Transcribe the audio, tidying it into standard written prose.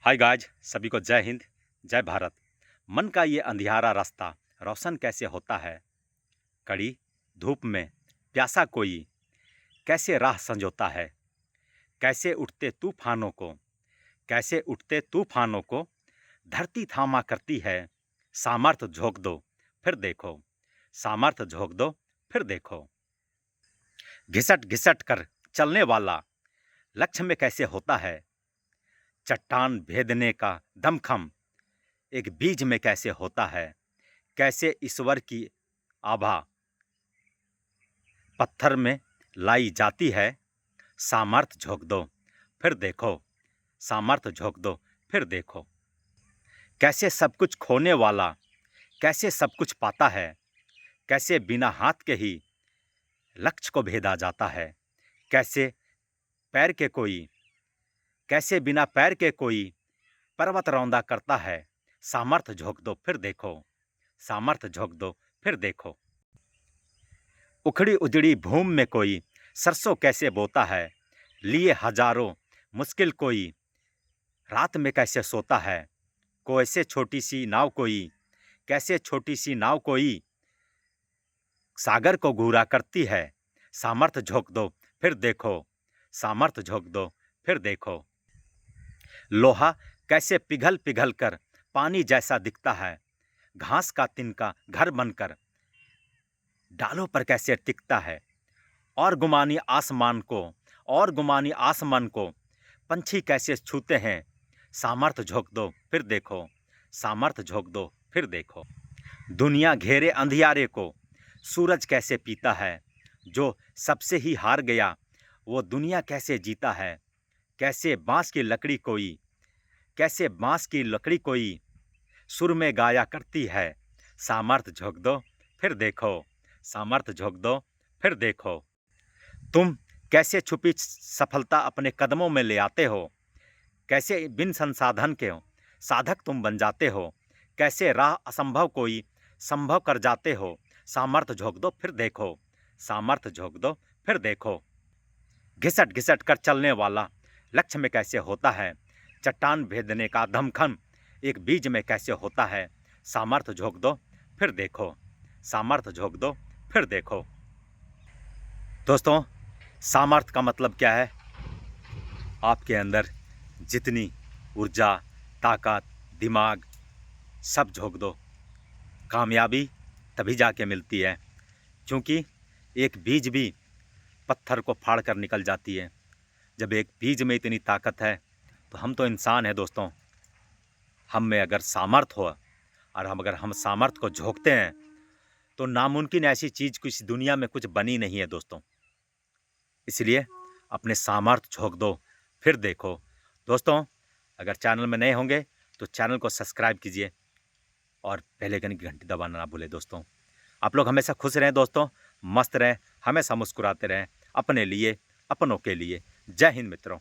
Hi guys, सभी को जय हिंद, जय भारत। मन का ये अंधियारा रास्ता रोशन कैसे होता है। कड़ी धूप में प्यासा कोई कैसे राह संजोता है। कैसे उठते तूफानों को धरती थामा करती है। सामर्थ झोंक दो फिर देखो, सामर्थ झोंक दो फिर देखो। घिसट घिसट कर चलने वाला लक्ष्य में कैसे होता है। चट्टान भेदने का दमखम एक बीज में कैसे होता है। कैसे ईश्वर की आभा पत्थर में लाई जाती है। सामर्थ झोंक दो फिर देखो, सामर्थ झोंक दो फिर देखो। कैसे सब कुछ खोने वाला कैसे सब कुछ पाता है। कैसे बिना हाथ के ही लक्ष्य को भेदा जाता है। कैसे पैर के कोई कैसे बिना पैर के कोई पर्वत रौंदा करता है। सामर्थ झोंक दो फिर देखो, सामर्थ झोंक दो फिर देखो। उखड़ी उजड़ी भूमि में कोई सरसों कैसे बोता है। लिए हजारों मुश्किल कोई रात में कैसे सोता है। कैसे छोटी सी नाव कोई कैसे छोटी सी नाव कोई सागर को घूरा करती है। सामर्थ झोंक दो फिर देखो, सामर्थ झोंक दो फिर देखो। लोहा कैसे पिघल पिघल कर पानी जैसा दिखता है। घास का तिनका घर बनकर डालों पर कैसे टिकता है। और गुमानी आसमान को पंछी कैसे छूते हैं। सामर्थ झोंक दो फिर देखो, सामर्थ झोंक दो फिर देखो। दुनिया घेरे अंधियारे को सूरज कैसे पीता है। जो सबसे ही हार गया वो दुनिया कैसे जीता है। कैसे बांस की लकड़ी कोई सुर में गाया करती है। सामर्थ झोंक दो फिर देखो, सामर्थ झोंक दो फिर देखो। तुम कैसे छुपी सफलता अपने कदमों में ले आते हो। कैसे बिन संसाधन के साधक तुम बन जाते हो। कैसे राह असंभव कोई संभव कर जाते हो। सामर्थ झोंक दो फिर देखो, सामर्थ झोंक दो फिर देखो। घिसट घिसट कर चलने वाला लक्ष्य में कैसे होता है। चट्टान भेदने का दमखम एक बीज में कैसे होता है। सामर्थ झोंक दो फिर देखो, सामर्थ झोंक दो फिर देखो। दोस्तों, सामर्थ का मतलब क्या है। आपके अंदर जितनी ऊर्जा, ताकत, दिमाग सब झोंक दो। कामयाबी तभी जाके मिलती है, क्योंकि एक बीज भी पत्थर को फाड़ कर निकल जाती है। जब एक बीज में इतनी ताकत है तो हम तो इंसान हैं दोस्तों। हम में अगर सामर्थ हो और हम सामर्थ को झोंकते हैं तो नामुमकिन ऐसी चीज़ कुछ दुनिया में कुछ बनी नहीं है दोस्तों। इसलिए अपने सामर्थ झोंक दो फिर देखो। दोस्तों, अगर चैनल में नए होंगे तो चैनल को सब्सक्राइब कीजिए और बेल आइकन की घंटी दबाना ना भूलें। दोस्तों, आप लोग हमेशा खुश रहें दोस्तों, मस्त रहें, हमेशा मुस्कुराते रहें, अपने लिए, अपनों के लिए। जय हिंद मित्रों।